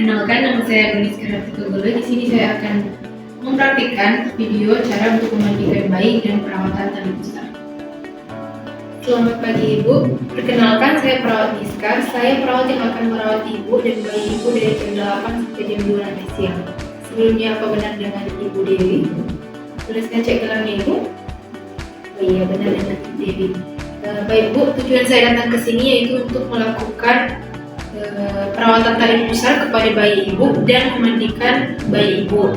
Kenalkan, nama saya Agnes Karatikulele. Di sini saya akan mempraktikkan video cara untuk memandikan bayi dan perawatan tali pusar. Selamat pagi Ibu. Perkenalkan, saya perawat Niska. Saya perawat yang akan merawat Ibu dan bayi Ibu dari jam 8 sampai jam 2 nanti siang. Sebelumnya apa benar dengan Ibu Dewi? Boleh saya cek gelarnya Ibu? Oh iya, benar dengan Ibu Dewi. Baik Bu, tujuan saya datang ke sini yaitu untuk melakukan perawatan tali pusar kepada bayi Ibu dan memandikan bayi Ibu.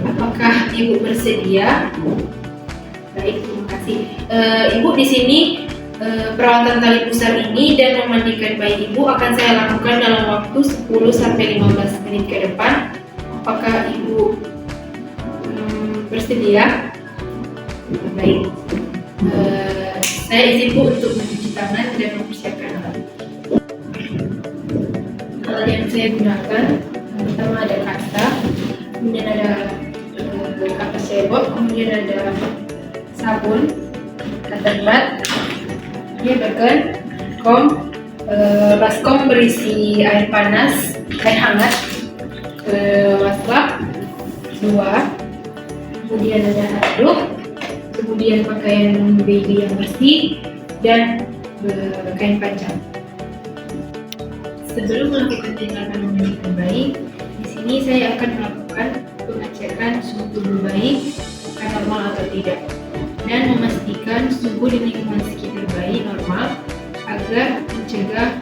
Apakah Ibu bersedia? Baik, terima kasih. Ibu di sini perawatan tali pusar ini dan memandikan bayi Ibu akan saya lakukan dalam waktu 10-15 menit ke depan. Apakah Ibu bersedia? Baik. Saya izin Bu untuk mencuci tangan dan mempersiapkan alat. Alat yang saya gunakan pertama ada kasta, kemudian ada kapas cebok, kemudian ada sabun, cotton bud, ini beken, kom, baskom berisi air panas, air hangat, wastafel 2, kemudian ada handuk, kemudian pakaian baby yang bersih dan kain panjang. Sebelum melakukan tindakan memandikan bayi, di sini saya akan melakukan pengecekan suhu tubuh bayi apakah normal atau tidak, dan memastikan suhu di lingkungan sekitar bayi normal agar mencegah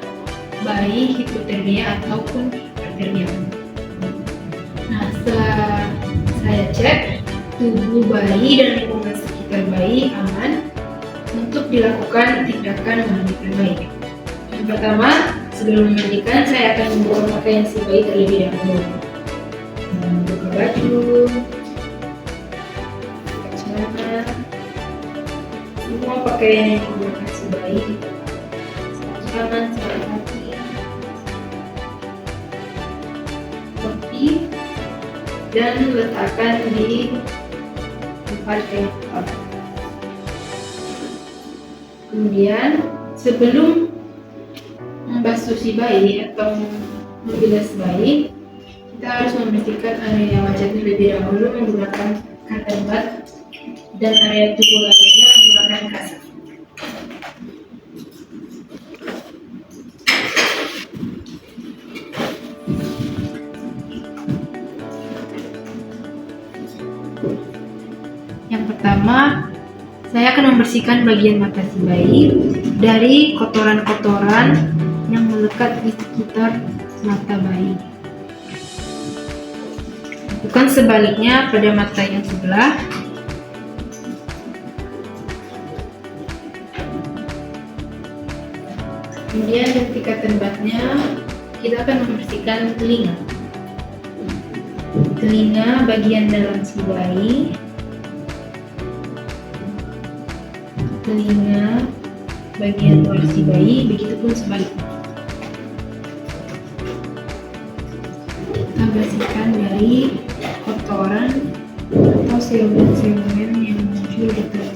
bayi hipotermia ataupun hipertermia. Nah, setelah saya cek tubuh bayi dan lingkungan sekitar bayi aman untuk dilakukan tindakan memandikan bayi. Yang pertama, sebelum memandikan, saya akan membuka pakaian si bayi terlebih dahulu. Buka baju, celana, semua pakaian yang digunakan si bayi, sepatu tangan, sepatu kaki, topi, dan letakkan di tempat yang tepat. Kemudian, sebelum membasuh si bayi atau membilas bayi, kita harus membersihkan area wajahnya lebih dahulu menggunakan cotton bud dan area tubuh lainnya menggunakan kasa. Yang pertama, saya akan membersihkan bagian mata si bayi dari kotoran-kotoran yang melekat di sekitar mata bayi. Bukan sebaliknya pada mata yang sebelah. Kemudian ketika tembatnya, kita akan membersihkan telinga. Telinga bagian dalam si bayi, telinga bagian luar si bayi, begitupun sebaliknya. Kita bersihkan dari kotoran atau serumen-serumen yang muncul di telinga.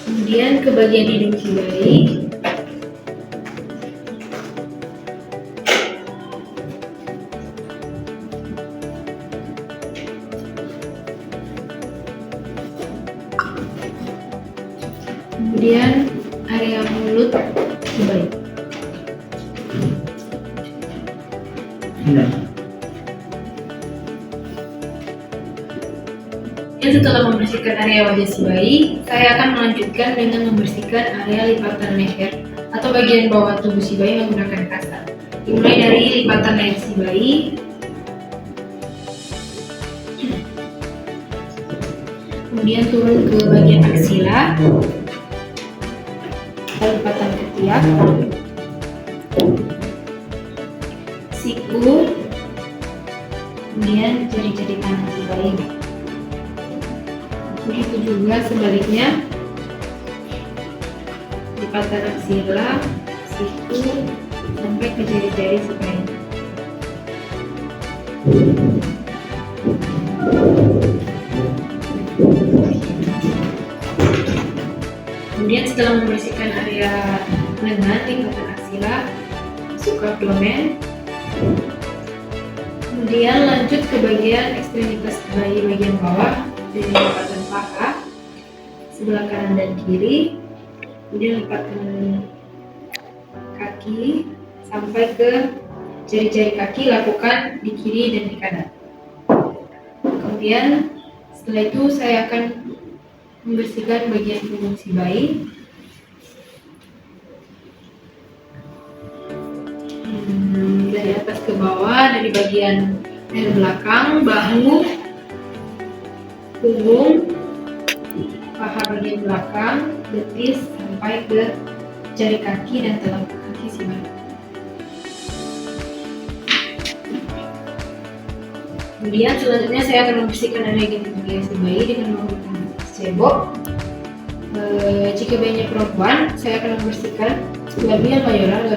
Kemudian ke bagian hidung si bayi. Kemudian area mulut si bayi. Dan setelah membersihkan area wajah si bayi, saya akan melanjutkan dengan membersihkan area lipatan leher atau bagian bawah tubuh si bayi menggunakan kasta. Dimulai dari lipatan leher si bayi, kemudian turun ke bagian aksila, lipatan ketiak, siku, kemudian jari-jari tangan si bayi. Begitu juga sebaliknya, lipatan aksila, siku, sampai ke jari-jari si bayi. Kemudian setelah membersihkan area lengan, lipatan aksila, masuk ke abdomen. Kemudian lanjut ke bagian ekstremitas bayi bagian bawah dari lipatan paha sebelah kanan dan kiri. Kemudian lipatan kaki sampai ke jari-jari kaki, lakukan di kiri dan di kanan. Kemudian setelah itu saya akan membersihkan bagian punggung si bayi. Dari atas ke bawah, dari bagian leher belakang, bahu, punggung, paha bagian belakang, betis sampai ke jari kaki dan telapak kaki si bayi. Kemudian selanjutnya saya akan membersihkan area genital si bayi dengan menggunakan cebok. Jika bayinya perempuan, saya akan membersihkan labia mayora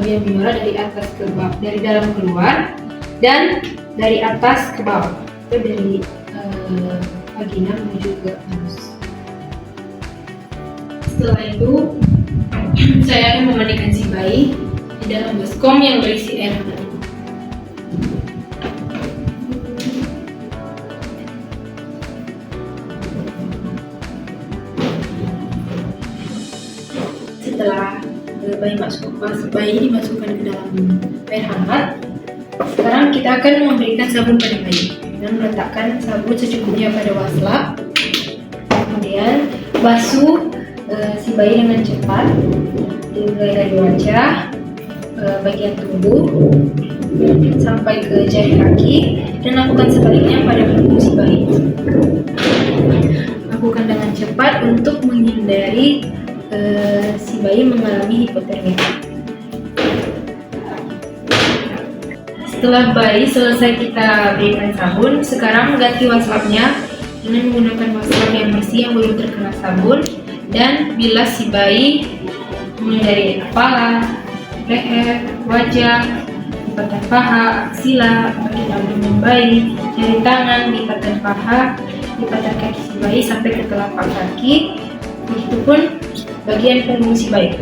dari atas ke bawah, dari dalam keluar dan dari atas ke bawah, itu dari vagina menuju ke anus. Setelah itu saya akan memandikan si bayi di dalam baskom yang berisi air hangat. Setelah bayi dimasukkan ke dalam air hangat, sekarang kita akan memberikan sabun pada bayi dengan meletakkan sabun secukupnya pada waslap. Kemudian basuh si bayi dengan cepat, dimulai dari wajah, bagian tubuh sampai ke jari kaki, dan lakukan sebaliknya pada punggung si bayi. Lakukan dengan cepat untuk menghindari si bayi mengalami hipotermia. Setelah bayi selesai kita berikan sabun, sekarang ganti waslapnya dengan menggunakan waslap yang bersih yang belum terkena sabun, dan bilas si bayi mulai dari kepala, leher, wajah, lipatan paha, aksila, bagian abdomen bayi, jari tangan, lipatan paha, lipatan kaki si bayi sampai ke telapak kaki. Begitupun bagian punggung si bayi,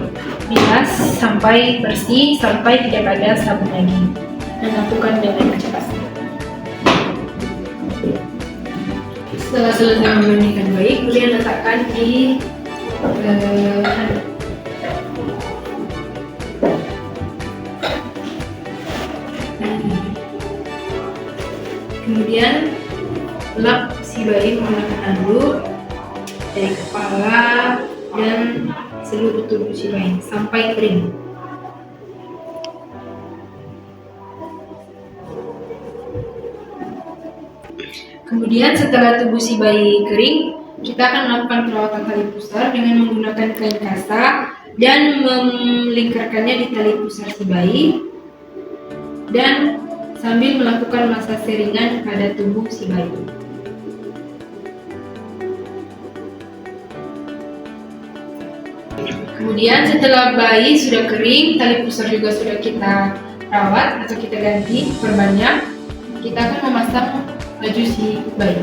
bilas sampai bersih, sampai tidak ada sabun lagi, dan lakukan dengan cepat. Setelah selesai memandikan bayi, kemudian letakkan di handuk. Kemudian lap si bayi menggunakan handuk dari kepala dan seluruh tubuh si bayi sampai kering. Kemudian setelah tubuh si bayi kering, kita akan melakukan perawatan tali pusar dengan menggunakan kain kasa dan melingkarkannya di tali pusar si bayi, dan sambil melakukan masase ringan pada tubuh si bayi. Kemudian setelah bayi sudah kering, tali pusar juga sudah kita rawat atau kita ganti perbanyak, kita akan memasang baju si bayi.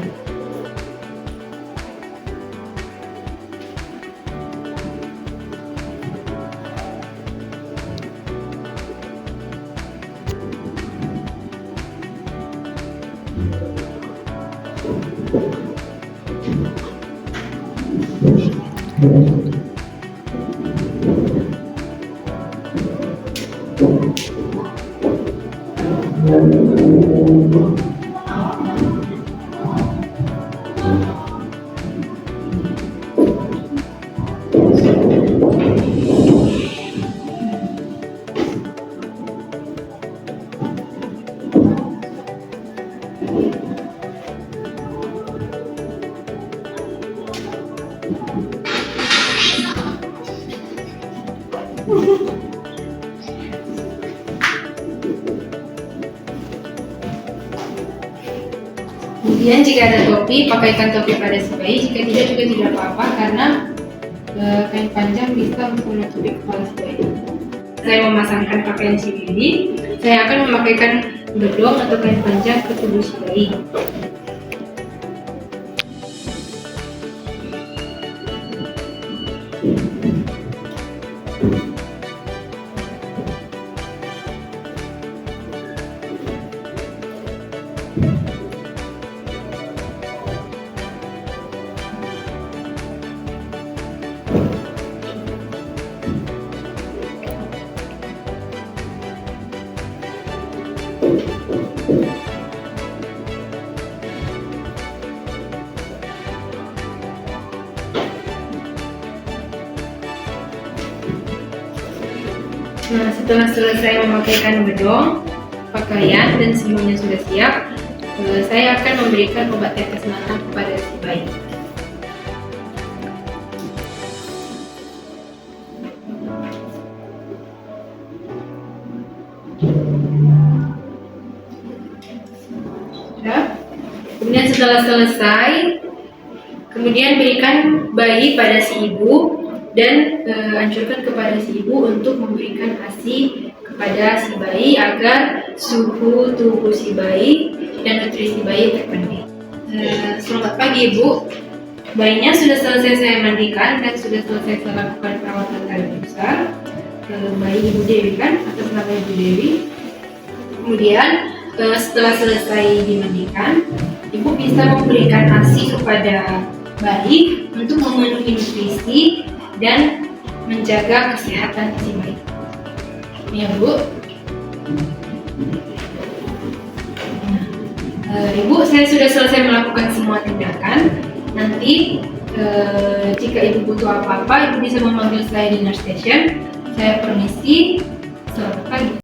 Kemudian jika ada topi, pakaikan topi pada si bayi. Jika tidak juga tidak apa-apa, karena kain panjang bisa untuk menutupi kepala si bayi. Saya memasangkan pakaian si bayi, saya akan memakaikan bedong atau kain panjang ke tubuh si bayi. Nah, setelah selesai memakaikan bedong, pakaian, dan semuanya sudah siap, saya akan memberikan obat tetes mata kepada si bayi. Kemudian setelah selesai, kemudian berikan bayi pada si ibu dan anjurkan kepada si ibu untuk memberikan ASI kepada si bayi agar suhu tubuh si bayi dan nutrisi bayi terpenuhi. Selamat pagi Ibu, bayinya sudah selesai saya mandikan dan sudah selesai saya lakukan perawatan kali besar. Bayi Ibu Dewi kan, atas nama Ibu Dewi. Kemudian setelah selesai dimandikan, Ibu bisa memberikan ASI kepada bayi untuk memenuhi nutrisi dan menjaga kesehatan si bayi. Ya Bu. Ibu, saya sudah selesai melakukan semua tindakan. Nanti jika Ibu butuh apa-apa, Ibu bisa memanggil saya di nurse station. Saya permisi. Selamat pagi.